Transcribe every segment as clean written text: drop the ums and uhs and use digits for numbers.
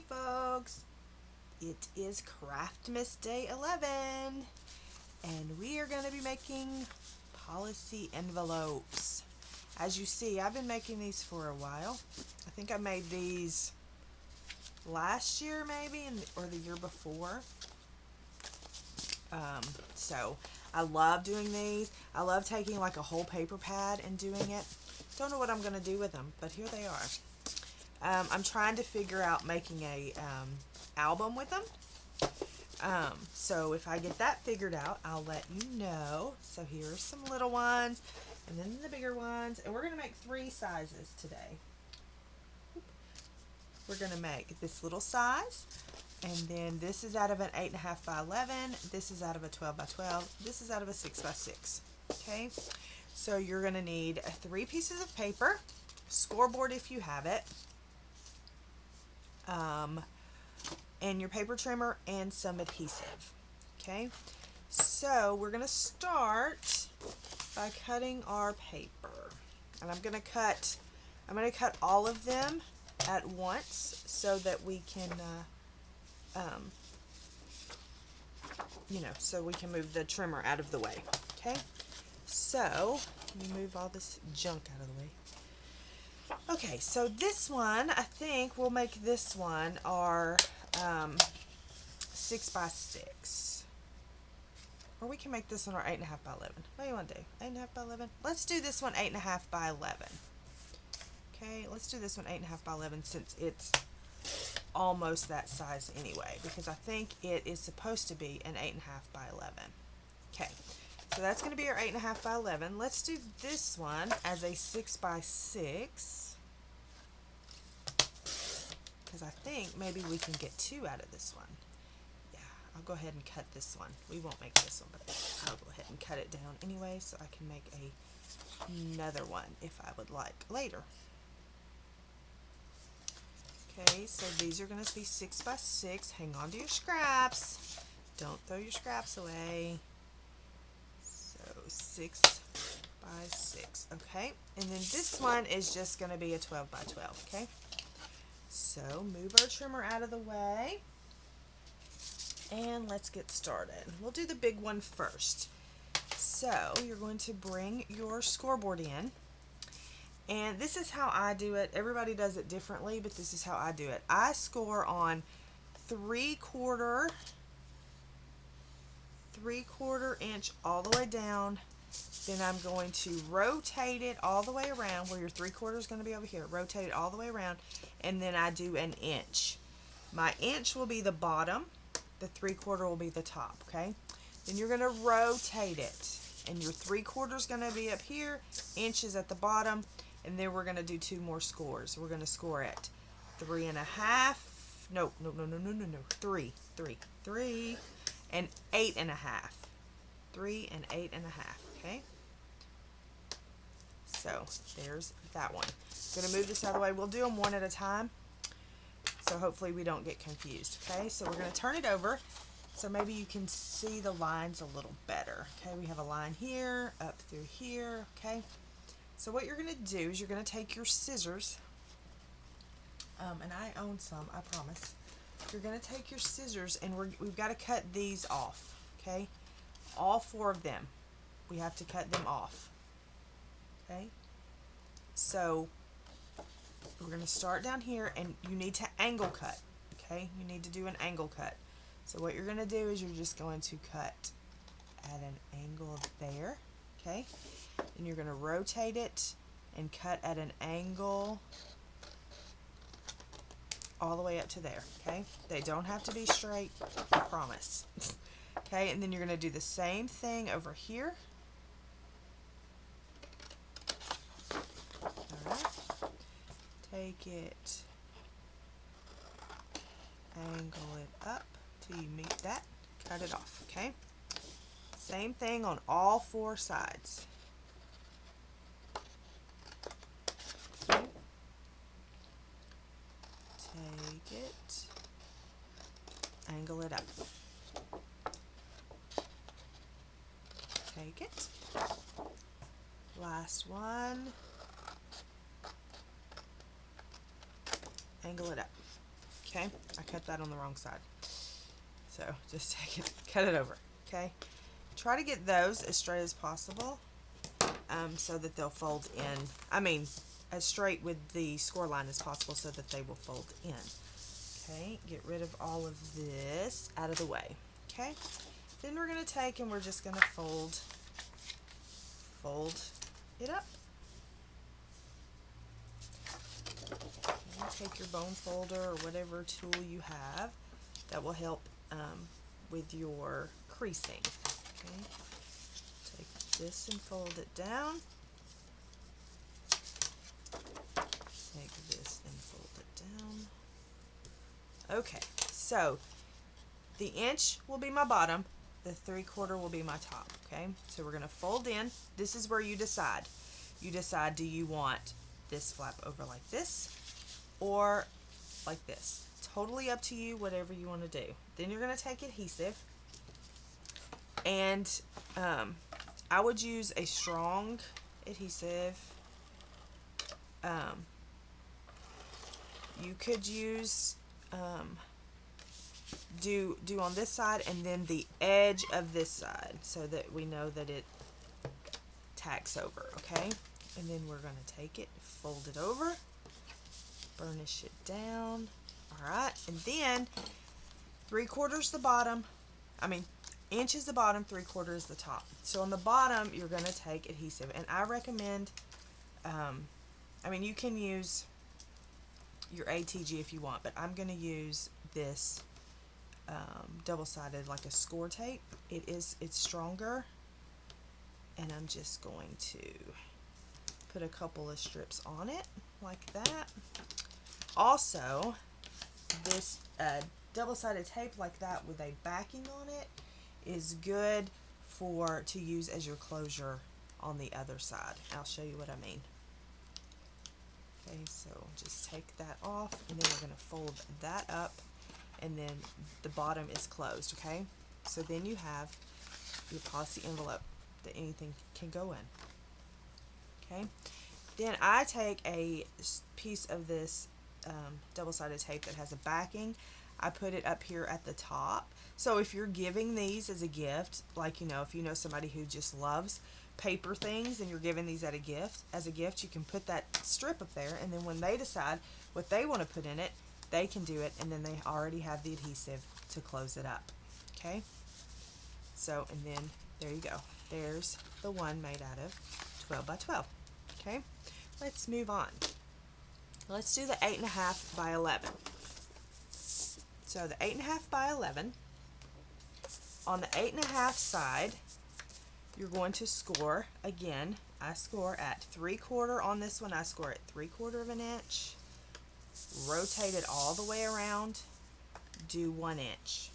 folks, it is CRAFTmas Day 11 and we are going to be making policy envelopes. As you see, I've been making these for a while. I think I made these last year maybe or the year before. So I love doing these. I love taking like a whole paper pad and doing it. Don't know what I'm going to do with them, but here they are. I'm trying to figure out making a album with them. So if I get that figured out, I'll let you know. So here are some little ones and then the bigger ones. And we're going to make 3 sizes today. We're going to make this little size. And then this is out of an 8.5 by 11. This is out of a 12 by 12. This is out of a 6 by 6. Okay. So you're going to need 3 pieces of paper, scoreboard if you have it, and your paper trimmer and some adhesive. Okay. So we're going to start by cutting our paper. And I'm going to cut all of them at once so that we can so we can move the trimmer out of the way. Okay, so let me move all this junk out of the way. Okay, so this one, I think we'll make this one our 6 by 6, or we can make this one our 8.5 by 11. What do you want to do? 8.5 by 11. Let's do this one 8.5 by 11. Okay, let's do this one 8.5 by 11 since it's almost that size anyway, because I think it is supposed to be an 8.5 by 11. Okay, so that's going to be our 8.5 by 11. Let's do this one as a 6 by 6, because I think maybe we can get 2 out of this one. Yeah, I'll go ahead and cut this one. We won't make this one, but I'll go ahead and cut it down anyway so I can make another one if I would like later. Okay, so these are going to be 6 by 6. Hang on to your scraps. Don't throw your scraps away. So 6 by 6. Okay, and then this one is just going to be a 12 by 12. Okay, so move our trimmer out of the way and let's get started. We'll do the big one first. So you're going to bring your scoreboard in. And this is how I do it. Everybody does it differently, but this is how I do it. I score on 3/4 inch all the way down. Then I'm going to rotate it all the way around where your 3/4 is going to be over here. Rotate it all the way around, and then I do an inch. My inch will be the bottom. The 3/4 will be the top, okay? Then you're going to rotate it, and your 3/4 is going to be up here, inch is at the bottom. And then we're going to do 2 more scores. We're going to score at 3.5. No. 3 and 8.5. 3 and 8.5. Okay. So there's that one. I'm going to move this out of the way. We'll do them one at a time. So hopefully we don't get confused. Okay. So we're going to turn it over. So maybe you can see the lines a little better. Okay. We have a line here, up through here. Okay. So what you're going to do is you're going to take your scissors, and I own some, I promise. You're going to take your scissors, and we've got to cut these off, okay? All 4 of them. We have to cut them off, okay? So we're going to start down here, and you need to angle cut, okay? You need to do an angle cut. So what you're going to do is you're just going to cut at an angle there, okay? And you're going to rotate it and cut at an angle all the way up to there, okay? They don't have to be straight, I promise. Okay, and then you're going to do the same thing over here. Alright. Take it, angle it up till you meet that, cut it off, okay? Same thing on all 4 sides. Take it, angle it up. Take it. Last one. Angle it up. Okay, I cut that on the wrong side. So just take it, cut it over. Okay, try to get those as straight as possible, so that they'll fold in. I mean, as straight with the score line as possible so that they will fold in. Okay, get rid of all of this out of the way. Okay, then we're going to take and we're just going to fold it up. Okay, take your bone folder or whatever tool you have that will help with your creasing. Okay, take this and fold it down. Take this and fold it down. Okay, so the inch will be my bottom, the 3/4 will be my top. Okay, so we're going to fold in. This is where you decide. You decide, do you want this flap over like this or like this? Totally up to you, whatever you want to do. Then you're going to take adhesive, and I would use a strong adhesive. You could use do on this side and then the edge of this side so that we know that it tacks over. Okay, and then we're going to take it, fold it over, burnish it down. All right, and then 3/4 the bottom, inch is the bottom, 3/4 is the top. So on the bottom you're going to take adhesive, and I recommend you can use your ATG if you want, but I'm going to use this double-sided, like a score tape. It's stronger, and I'm just going to put a couple of strips on it like that. Also, this double-sided tape like that with a backing on it is good to use as your closure on the other side. I'll show you what I mean. Okay, so just take that off, and then we're going to fold that up, and then the bottom is closed. Okay, so then you have your policy envelope that anything can go in. Okay, then I take a piece of this double-sided tape that has a backing. I put it up here at the top. So if you're giving these as a gift, like if you know somebody who just loves paper things and you're giving these as a gift, you can put that strip up there, and then when they decide what they want to put in it, they can do it, and then they already have the adhesive to close it up. Okay, so, and then there you go. There's the one made out of 12 by 12. Okay, let's move on. Let's do the 8.5 by 11. So the 8.5 by 11, on the 8.5 side, you're going to score. Again, I score at 3/4 on this one. I score at 3/4 of an inch. Rotate it all the way around. Do 1 inch.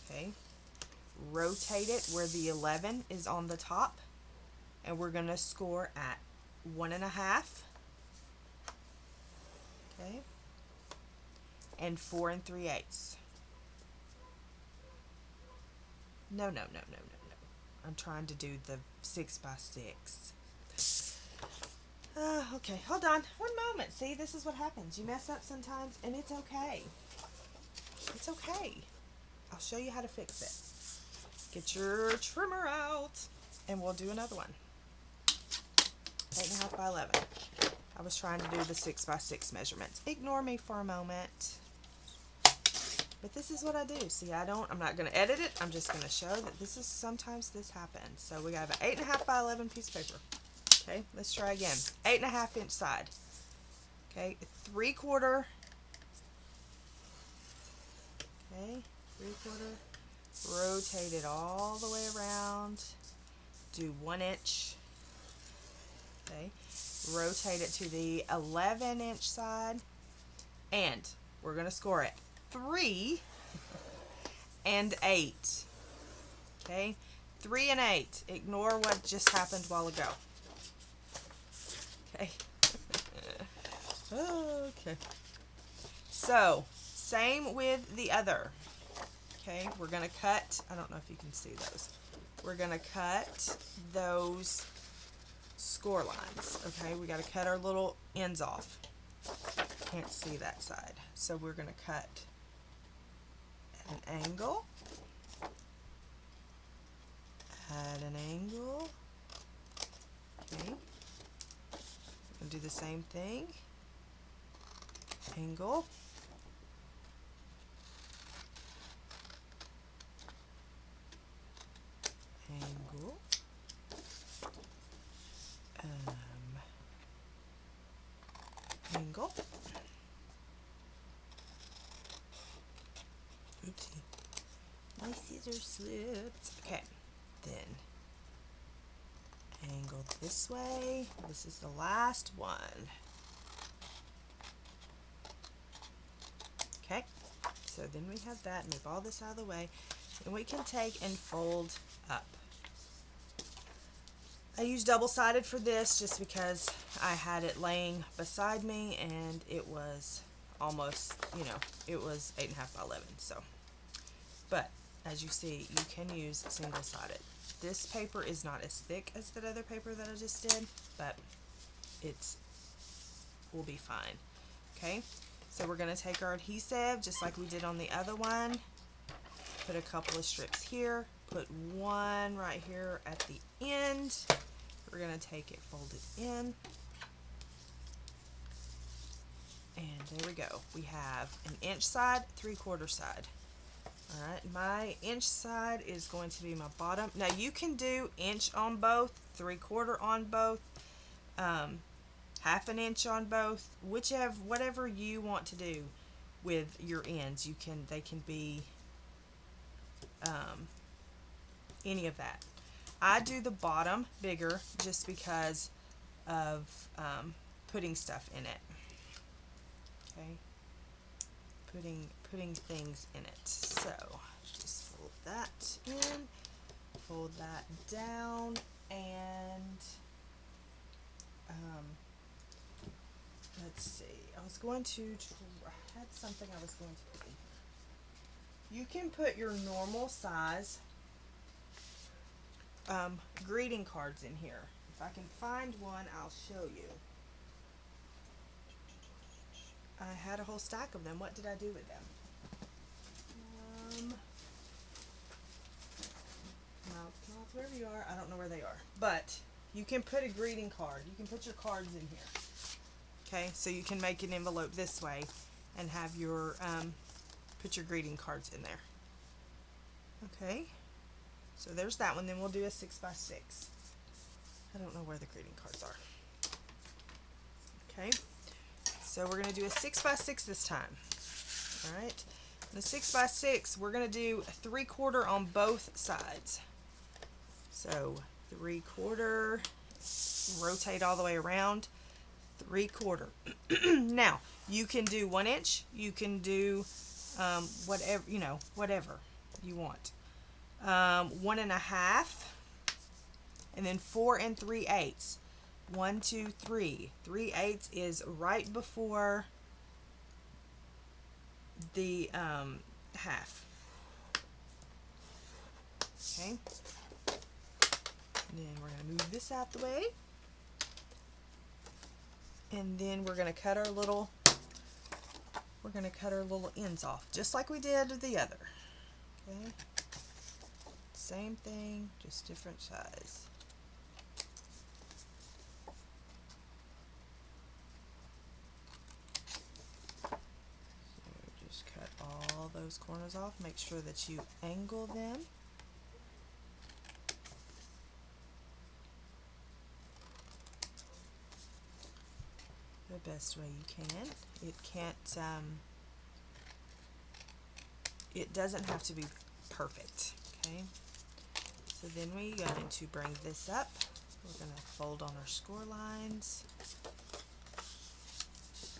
Okay. Rotate it where the 11 is on the top, and we're going to score at 1.5. Okay. And 4 3/8. No. I'm trying to do the 6 by 6. Okay, hold on. One moment. See, this is what happens. You mess up sometimes, and it's okay. It's okay. I'll show you how to fix it. Get your trimmer out, and we'll do another one. 8.5 by 11. I was trying to do the 6 by 6 measurements. Ignore me for a moment. But this is what I do. See, I'm not going to edit it. I'm just going to show that sometimes this happens. So we have an 8.5 by 11 piece of paper. Okay, let's try again. 8.5 inch side. Okay, 3/4. Okay, 3/4. Rotate it all the way around. Do 1 inch. Okay, rotate it to the 11 inch side. And we're going to score it 3 and 8. Okay, 3 and 8. Ignore what just happened a while ago. Okay. Okay. So, same with the other. Okay, we're going to cut, I don't know if you can see those. We're going to cut those score lines. Okay, we got to cut our little ends off. can't see that side. So we're going to cut at an angle, at an angle. Okay. We'll do the same thing. Angle. Angle. Angle. Oopsie. My scissors slipped. Okay. Then angle this way. This is the last one. Okay. So then we have that. Move all this out of the way. And we can take and fold up. I used double-sided for this just because I had it laying beside me and it was almost, you know, it was 8.5 by 11. So, but as you see, you can use single-sided. This paper is not as thick as that other paper that I just did, but it's will be fine. Okay, so we're going to take our adhesive just like we did on the other one. Put a couple of strips here. Put one right here at the end. We're going to take it, fold it in, and there we go. We have an inch side, 3/4 side. Alright, my inch side is going to be my bottom. Now you can do inch on both, 3/4 on both, 1/2 inch on both, whatever you want to do with your ends. They can be any of that. I do the bottom bigger just because of putting stuff in it. Okay, putting things in it. So just fold that in, fold that down, and let's see. I was going to I had something I was going to put in here. You can put your normal size greeting cards in here. If I can find one, I'll show you. I had a whole stack of them. What did I do with them? Mouth, wherever you are. I don't know where they are. But you can put a greeting card. You can put your cards in here. Okay, so you can make an envelope this way and have your put your greeting cards in there. Okay. So there's that one. Then we'll do a 6x6. I don't know where the greeting cards are. Okay. So we're going to do a 6x6 this time. All right. The 6x6, we're going to do a 3/4 on both sides. So 3/4, rotate all the way around, 3/4. Now, you can do 1 inch. You can do whatever, whatever you want. 1 1/2, and then 4 3/8. 1, 2, 3. 3/8 is right before the half. Okay. And then we're going to move this out the way. And then we're going to cut our little ends off, just like we did with the other. Okay. Same thing, just different size. So just cut all those corners off. Make sure that you angle them. The best way you can. It doesn't have to be perfect. Okay. So then we're going to bring this up. We're going to fold on our score lines.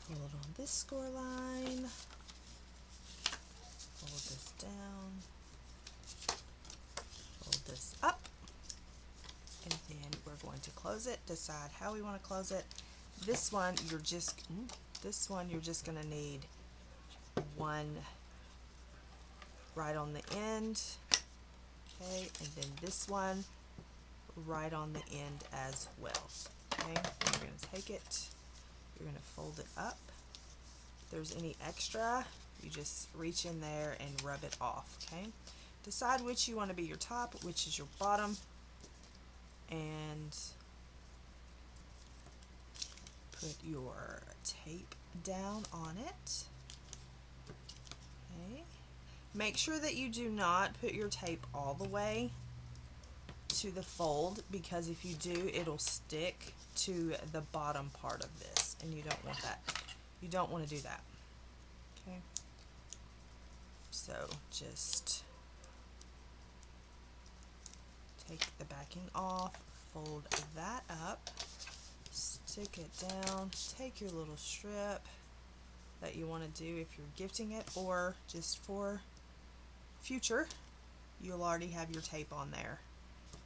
Fold on this score line. Fold this down. Fold this up. And then we're going to close it. Decide how we want to close it. This one you're just going to need one right on the end. Okay, and then this one right on the end as well. Okay, you're going to take it, you're going to fold it up, If there's any extra, you just reach in there and rub it off, okay? Decide which you want to be your top, which is your bottom, and put your tape down on it. Okay. Make sure that you do not put your tape all the way to the fold, because if you do, it'll stick to the bottom part of this, and you don't want that. You don't want to do that. Okay. So just take the backing off, fold that up, stick it down, take your little strip that you want to do if you're gifting it, or just for future, you'll already have your tape on there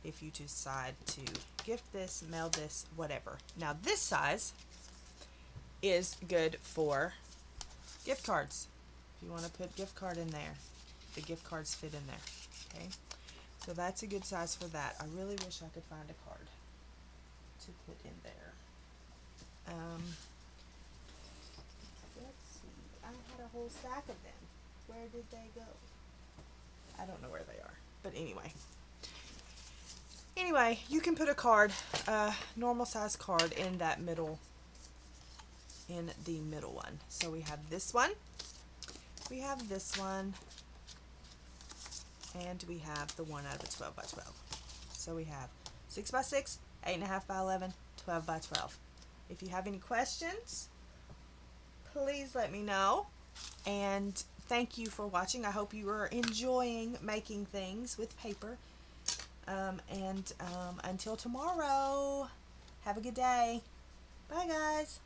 if you decide to gift this, mail this, whatever. Now this size is good for gift cards. If you want to put gift card in there, the gift cards fit in there. Okay, so that's a good size for that. I really wish I could find a card to put in there. Let's see. I had a whole stack of them. Where did they go? I don't know where they are. But anyway, you can put a card, normal size card, in that middle, in the middle one. So we have this one, we have this one, and we have the one out of a 12 by 12. So we have 6 by 6, 8.5 by 11, 12 by 12. If you have any questions, please let me know. And thank you for watching. I hope you are enjoying making things with paper. Until tomorrow, have a good day. Bye, guys.